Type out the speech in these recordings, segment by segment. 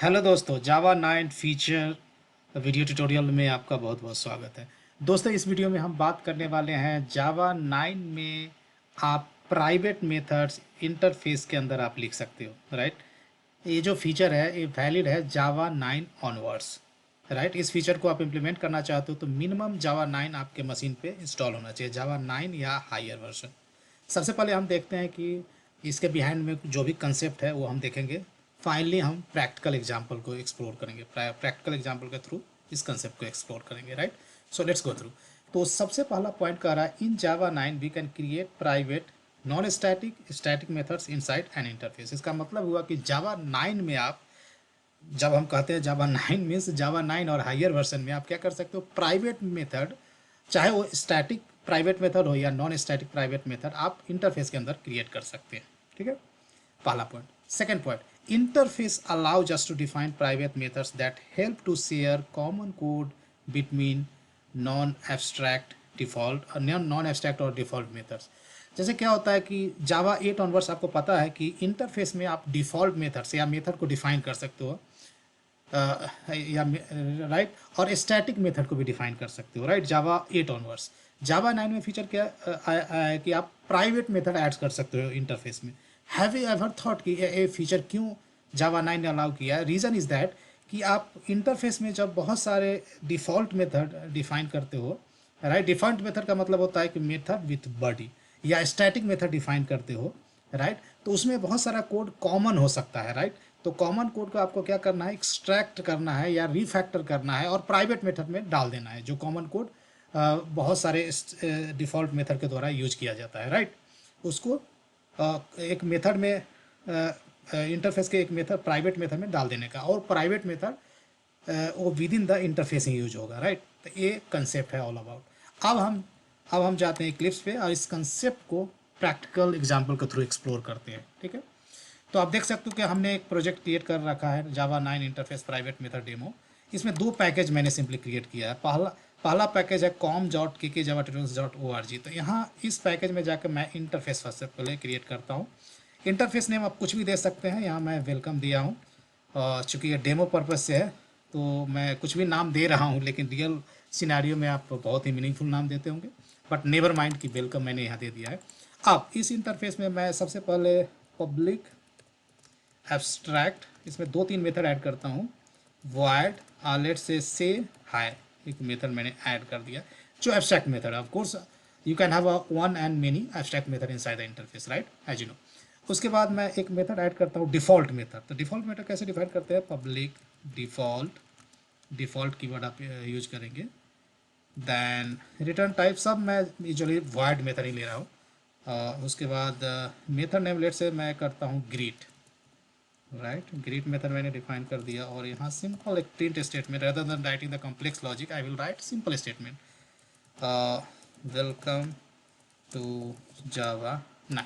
Hello दोस्तों, जावा 9 feature video tutorial में आपका बहुत बहुत स्वागत है। दोस्तों, इस वीडियो में हम बात करने वाले हैं जावा 9 में आप प्राइवेट मेथड्स इंटरफेस के अंदर आप लिख सकते हो, राइट। ये जो फीचर है ये वैलिड है जावा 9 ऑनवर्ड्स, राइट। इस फीचर को आप इम्प्लीमेंट करना चाहते हो तो मिनिमम जावा 9 आपके मशीन पे इंस्टॉल होना चाहिए, जावा 9 या हायर वर्जन। सबसे पहले हम देखते हैं कि इसके बिहाइंड में जो भी कंसेप्ट है वो हम देखेंगे। फाइनली हम प्रैक्टिकल एग्जांपल को एक्सप्लोर करेंगे, प्रैक्टिकल एग्जांपल के थ्रू इस कंसेप्ट को एक्सप्लोर करेंगे, right. So let's go through. तो सबसे पहला पॉइंट कह रहा है in Java 9 we can create private non static static methods inside an interface. इसका मतलब हुआ कि जावा 9 में आप, जब हम कहते हैं जावा 9 मीन्स जावा 9 और हायर वर्जन में आप क्या कर सकते हो, प्राइवेट मेथड, चाहे वो स्टैटिक प्राइवेट मेथड हो या नॉन स्टैटिक प्राइवेट मेथड, आप इंटरफेस के अंदर क्रिएट कर सकते हैं। ठीक है, पहला पॉइंट। Second point, interface allow just to define private methods that help to share common code between non abstract default non abstract और डिफ़ॉल्ट मेथड्स। जैसे क्या होता है कि जावा 8 ऑनवर्ड्स आपको पता है कि इंटरफेस में आप डिफ़ॉल्ट मेथड्स या मेथड को डिफाइन कर सकते हो, या राइट, और स्टैटिक मेथड को भी डिफाइन कर सकते हो, राइट। जावा 8 ऑनवर्ड्स, जावा 9 में फीचर क्या आया है कि आप प्राइवेट मेथड ऐड कर सकते हो इंटरफेस में। हैव यू एवर थॉट कि ये फीचर क्यों जावा 9 ने अलाउ किया है? रीज़न इज़ दैट कि आप इंटरफेस में जब बहुत सारे डिफ़ॉल्ट मेथड डिफाइन करते हो, राइट, डिफ़ॉल्ट मेथड का मतलब होता है कि मेथड विथ बॉडी, या स्टैटिक मेथड डिफाइन करते हो, राइट, तो उसमें बहुत सारा कोड कॉमन हो सकता है, राइट। तो कॉमन कोड को आपको क्या करना है, एक्सट्रैक्ट करना है या रिफैक्टर करना है और प्राइवेट मेथड में डाल देना है, जो कॉमन कोड बहुत सारे डिफ़ॉल्ट मेथड के द्वारा यूज किया जाता है, राइट। उसको एक मेथड में इंटरफेस के एक मेथड प्राइवेट मेथड में डाल देने का, और प्राइवेट मेथड वो with in the interface he use होगा, राइट। तो ये कंसेप्ट है ऑल अबाउट। अब हम जाते हैं क्लिप्स पे और इस कंसेप्ट को प्रैक्टिकल एग्जांपल के थ्रू एक्सप्लोर करते हैं, ठीक है। तो आप देख सकते हो कि हमने एक प्रोजेक्ट क्रिएट कर रखा है, जावा 9 इंटरफेस प्राइवेट मेथड डेमो। इसमें दो पैकेज मैंने सिंपली क्रिएट किया है। पहला पहला पैकेज है com.kkjavatutorials.org। तो यहाँ इस पैकेज में जाकर मैं इंटरफेस सबसे पहले क्रिएट करता हूँ। इंटरफेस नेम आप कुछ भी दे सकते हैं, यहाँ मैं वेलकम दिया हूँ, और चूँकि ये डेमो पर्पज़ से है तो मैं कुछ भी नाम दे रहा हूँ, लेकिन रियल सिनेरियो में आप बहुत ही मीनिंगफुल नाम देते होंगे, बट नेवर माइंड कि वेलकम मैंने यहाँ दे दिया है। अब इस इंटरफेस में मैं सबसे पहले पब्लिक एब्स्ट्रैक्ट, इसमें दो तीन मेथड ऐड करता हूँ। वॉइड लेट्स से हाय, एक मेथड मैंने ऐड कर दिया जो एब्स्ट्रैक्ट मेथड है। Of course you can have a one and many abstract method inside the interface, right, as you know. उसके बाद मैं एक मेथड ऐड करता हूँ डिफ़ॉल्ट मेथड। तो डिफ़ॉल्ट मेथड कैसे डिफाइन करते हैं, पब्लिक डिफ़ॉल्ट, डिफ़ॉल्ट कीवर्ड आप यूज करेंगे। दैन रिटर्न टाइप सब मैं यूजुअली वॉइड मेथड ही ले रहा हूँ। उसके बाद मेथड नेम लेट से मैं करता हूँ ग्रीट, राइट। ग्रीट मेथड मैंने डिफाइन कर दिया, और यहाँ सिंपल एक print statement, rather than writing the complex logic I will write simple statement, welcome to Java 9,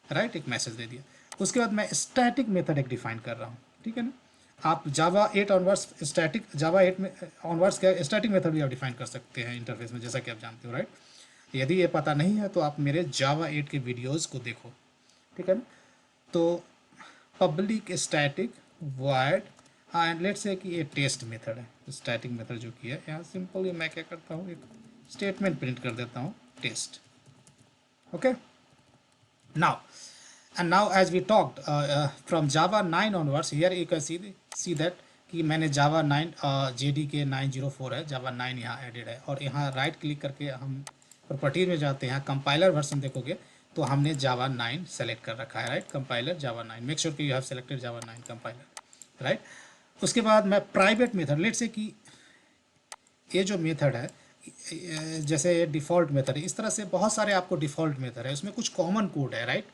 right, एक मैसेज दे दिया। उसके बाद मैं स्टैटिक मेथड एक डिफाइन कर रहा हूँ, ठीक है ना। आप जावा 8 ऑनवर्ड्स स्टैटिक, जावा 8 में ऑनवर्ड्स क्या स्टैटिक मेथड भी आप डिफाइन कर सकते हैं इंटरफेस में, जैसा कि आप जानते हो, राइट। यदि ये पता नहीं है तो आप मेरे जावा 8 के वीडियोज़ को देखो, ठीक है ना। तो public static void, and let's say कि ये टेस्ट मेथड है, स्टैटिक मेथड जो किया यहाँ सिंपली मैं क्या करता हूँ, एक स्टेटमेंट प्रिंट कर देता हूँ, test, okay. Now and now as we talked from java 9 onwards, here you can see that कि मैंने जावा 9 JDK 904 है, जावा 9 यहाँ एडेड है, और यहाँ राइट क्लिक करके हम प्रॉपर्टीज में जाते हैं, कंपाइलर वर्जन देखोगे तो हमने जावा 9 सेलेक्ट कर रखा है, राइट। कंपाइलर जावा 9, मेक श्योर कि you have selected Java 9 compiler, right. उसके बाद मैं प्राइवेट मेथड, लेट से कि ये जो मेथड है, जैसे डिफ़ॉल्ट मेथड है, इस तरह से बहुत सारे आपको डिफ़ॉल्ट मेथड है, उसमें कुछ कॉमन कोड है, राइट।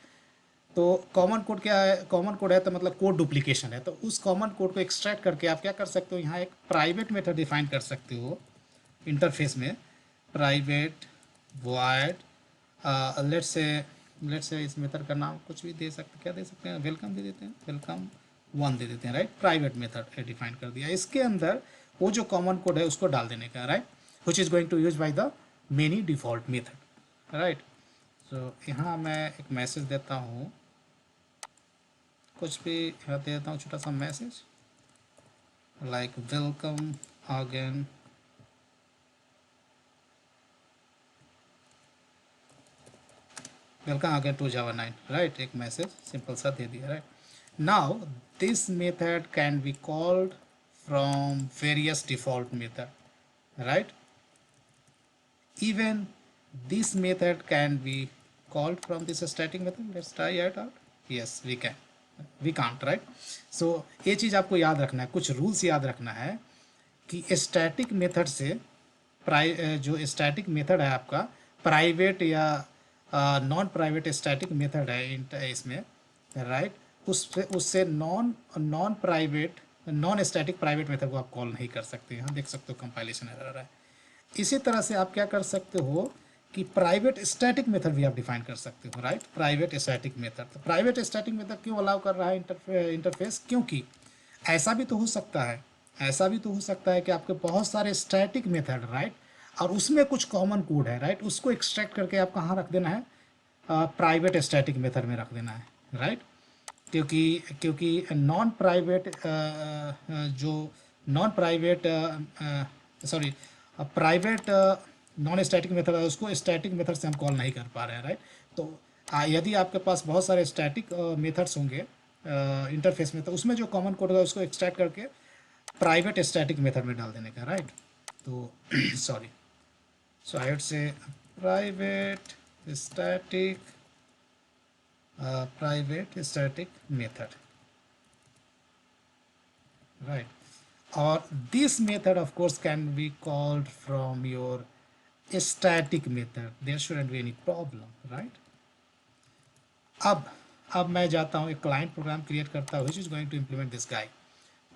तो कॉमन कोड क्या है, कॉमन कोड है तो मतलब कोड डुप्लीकेशन है, तो उस कॉमन कोड को एक्सट्रैक्ट करके आप क्या कर सकते हो, यहाँ एक प्राइवेट मेथड डिफाइन कर सकते हो इंटरफेस में, प्राइवेट वॉइड, लेट्स से इस मेथड का नाम कुछ भी दे सकते, क्या दे सकते हैं, वेलकम दे देते हैं, वेलकम 1 दे देते हैं, राइट। प्राइवेट मेथड डिफाइन कर दिया, इसके अंदर वो जो कॉमन कोड है उसको डाल देने का, right, which is going to use by the many default method, right. तो यहाँ मैं एक मैसेज देता हूँ, कुछ भी यहाँ दे देता हूँ छोटा सा message, like welcome again to Java 9, right? एक मैसेज सिंपल सा दे दिया, right? Now this method can be called from various default method, right? Even this method can be called from this static method. Let's try it out. Yes, we can. We can't, right? So ये चीज़ आपको याद रखना है, कुछ rules याद रखना है कि स्टैटिक मेथड से जो स्टैटिक मेथड है आपका प्राइवेट या नॉन प्राइवेट स्टैटिक मेथड है इसमें, राइट, उससे उससे non non private non static private method को आप कॉल नहीं कर सकते। यहाँ देख सकते हो कंपाइलेशन एरर है। इसी तरह से आप क्या कर सकते हो कि प्राइवेट स्टैटिक मेथड भी आप डिफाइन कर सकते हो, राइट? प्राइवेट स्टैटिक मेथड, तो प्राइवेट स्टैटिक मेथड क्यों अलाउ कर रहा है इंटरफेस? क्योंकि ऐसा भी तो हो सकता है, ऐसा भी तो हो सकता है कि आपके बहुत सारे स्टैटिक मेथड, राइट, और उसमें कुछ कॉमन कोड है, राइट, उसको एक्सट्रैक्ट करके आप कहाँ रख देना है? प्राइवेट स्टैटिक मेथड में रख देना है, राइट? क्योंकि क्योंकि नॉन प्राइवेट जो non private sorry private non static method है उसको स्टैटिक मेथड से हम कॉल नहीं कर पा रहे हैं, राइट? तो यदि आपके पास बहुत सारे स्टैटिक मेथड्स होंगे इंटरफेस में, तो उसमें जो कॉमन कोड होगा उसको एक्सट्रैक्ट करके प्राइवेट स्टैटिक मेथड में डाल देने का, राइट? तो sorry, so I would say private static method, right? Or this method of course can be called from your static method. There shouldn't be any problem, right? अब मैं जाता हूँ एक क्लाइंट प्रोग्राम क्रिएट करता हूँ which is going to implement this guy।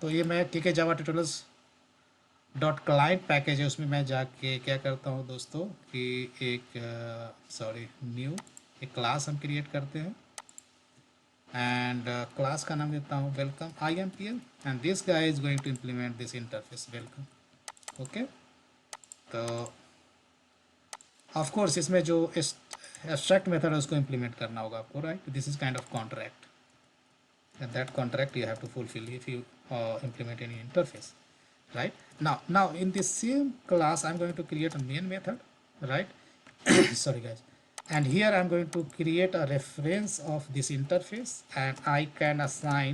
तो ये मैं KK Java Tutorials dot client package है, उसमें मैं जाके क्या करता हूँ दोस्तों कि एक न्यू एक क्लास हम क्रिएट करते हैं एंड क्लास का नाम देता हूँ welcome IMPL and this guy is going to implement this interface welcome, okay? तो ऑफ कोर्स इसमें जो एब्स्ट्रैक्ट मेथड है उसको इम्प्लीमेंट करना होगा आपको, right? This is kind of contract and that contract you have to fulfill if you implement any interface, right? Now in this same class I'm going to create a main method, right? Sorry guys, and here I'm going to create a reference of this interface and I can assign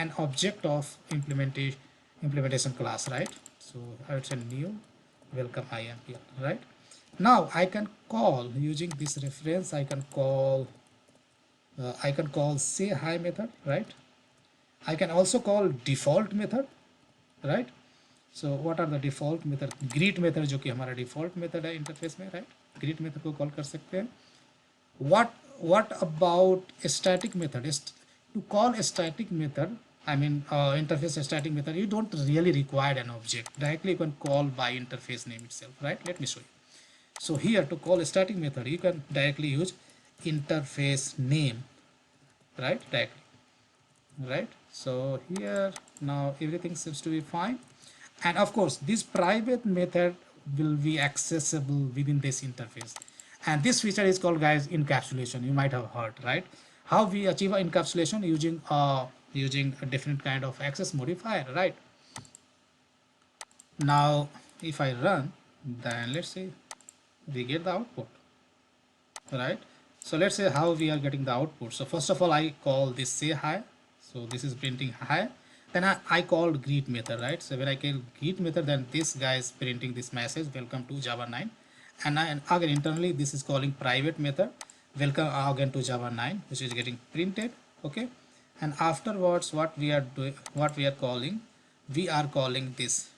an object of implementation class, right? So I would say new welcome IMPL, right? Now I can call using this reference, I can call say hi method, right? I can also call default method, right? So what are the default method? Greet method जो कि हमारा default method है interface में, right? Greet method को call कर सकते हैं। What about a static method? Is to call a static method, I mean interface static method, you don't really require an object. Directly you can call by interface name itself, right? Let me show you. So here to call a static method, you can directly use interface name, right? Directly, right? So here now everything seems to be fine, and of course this private method will be accessible within this interface, and this feature is called, guys, encapsulation. You might have heard, right? How we achieve encapsulation using a different kind of access modifier, right? Now if I run, then let's say we get the output, right? So let's say how we are getting the output. So first of all I call this say hi, so this is printing hi, then I called greet method, right? So when I call greet method, then this guy is printing this message welcome to Java 9, and again internally this is calling private method welcome again to Java 9, which is getting printed, okay? And afterwards what we are calling, we are calling this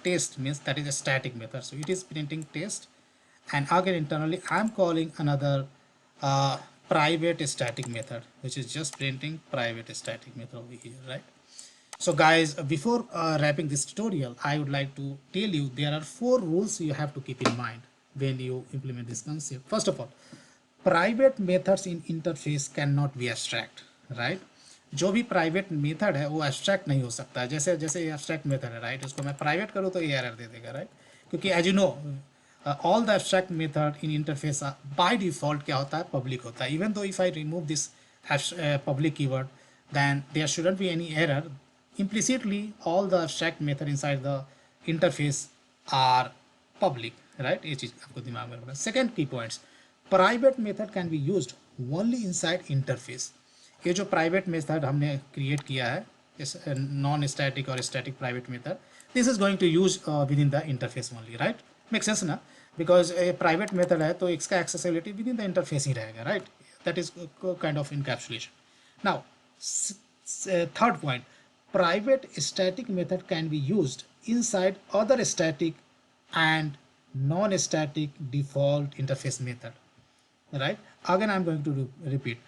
test, means that is a static method, so it is printing test, and again internally I'm calling another private static method which is just printing private static method over here, right? So guys, before wrapping this tutorial, I would like to tell you there are 4 rules you have to keep in mind when you implement this concept. First of all, private methods in interface cannot be abstract, right? जो भी private method है वो abstract नहीं हो सकता है। जैसे जैसे ये एब्स्ट्रैक्ट मेथड है, राइट, उसको मैं प्राइवेट करूँ तो ये एरर दे देगा, राइट? क्योंकि as you know all the abstract method in interface by default क्या होता है, पब्लिक होता है। Even though if I remove this public keyword, then there shouldn't be any error implicitly all the abstract method inside the interface are public, right? ये चीज आपको दिमाग में रखना। सेकेंड की points, private method can be used only inside interface. ये जो private method हमने क्रिएट किया है, इस नॉन स्टैटिक और static private method, this is going to use with in the interface only, right? Make sense ना? Because ये private method है तो इसका accessibility with in the interface ही रहेगा, right? That is kind of encapsulation. Now third point, private static method can be used inside other static and non-static default interface method, right? Again I'm going to repeat,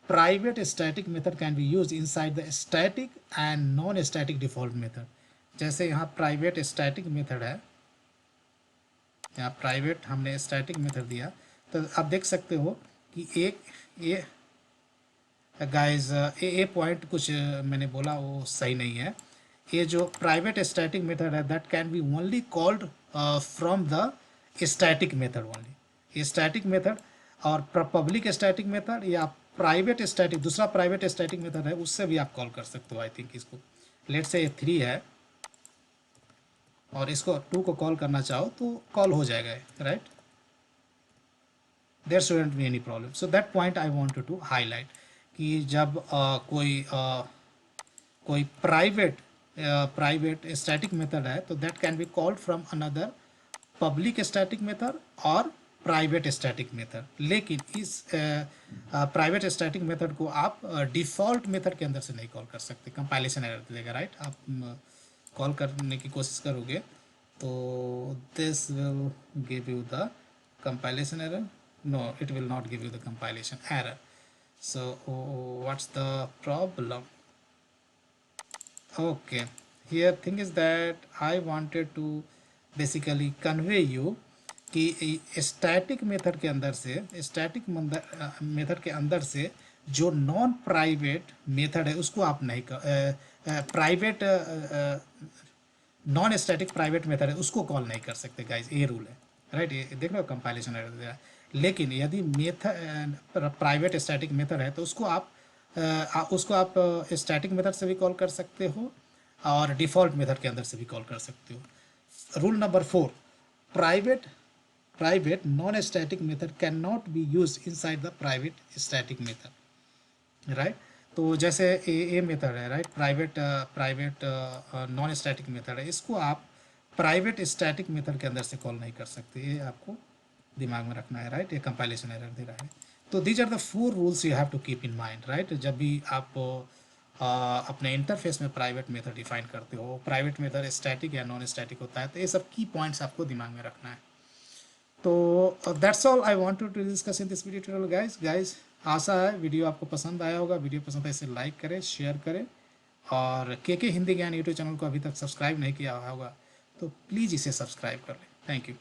private static method can be used inside the static and non-static default method। जैसे यहाँ private static method है, यहाँ private हमने static method दिया, तो आप देख सकते हो कि एक ये गाइस ए पॉइंट कुछ मैंने बोला वो सही नहीं है। ये जो प्राइवेट स्टैटिक मेथड है that can B only called from the static method only. ये स्टैटिक मेथड और पब्लिक स्टैटिक मेथड या प्राइवेट स्टैटिक, दूसरा प्राइवेट स्टैटिक मेथड है, उससे भी आप कॉल कर सकते हो। आई थिंक इसको लेट से ये 3 है और इसको 2 को कॉल करना चाहो तो कॉल हो जाएगा, right? There shouldn't be any problem. So that point I wanted to highlight कि जब कोई प्राइवेट स्टैटिक मेथड है तो that can be called from another public static method और प्राइवेट स्टैटिक मेथड। लेकिन इस प्राइवेट स्टैटिक मेथड को आप डिफ़ॉल्ट मेथड के अंदर से नहीं कॉल कर सकते, कंपाइलेशन एरर देगा, राइट? आप कॉल करने की कोशिश करोगे तो this will give you the compilation error. No, it will not give you the compilation error. So what's the problem? Okay, here thing is that I wanted to basically convey you कि static method के अंदर से, static method के अंदर से जो non private method है उसको आप नहीं private non static private method है उसको कॉल नहीं कर सकते गाइज, ये रूल है, राइट? ये देख लो कंपाइलेशन एरर दे रहा है। लेकिन यदि मेथड प्राइवेट स्टैटिक मेथड है तो उसको आप स्टैटिक मेथड से भी कॉल कर सकते हो और डिफ़ॉल्ट मेथड के अंदर से भी कॉल कर सकते हो। Rule number 4, private non static method can not be use inside the private static method, right? तो जैसे ए मेथड है, right? Private non static method है, इसको आप प्राइवेट स्टैटिक मेथड के अंदर से कॉल नहीं कर सकते, ये आपको दिमाग में रखना है, राइट? ये कंपाइलेशन एरर दे रहा है। तो these are the 4 rules you have to keep in mind, right? जब भी आप अपने इंटरफेस में प्राइवेट मेथड डिफाइन करते हो, प्राइवेट मेथड स्टैटिक या नॉन स्टैटिक होता है, तो ये सब की पॉइंट्स आपको दिमाग में रखना है। तो that's all I wanted to discuss in this video tutorial guys. आशा है वीडियो आपको पसंद आया होगा। वीडियो पसंद आए इसे लाइक करें, शेयर करें, और के हिंदी ज्ञान यूट्यूब चैनल को अभी तक सब्सक्राइब नहीं किया होगा तो प्लीज़ इसे सब्सक्राइब कर लें। Thank you.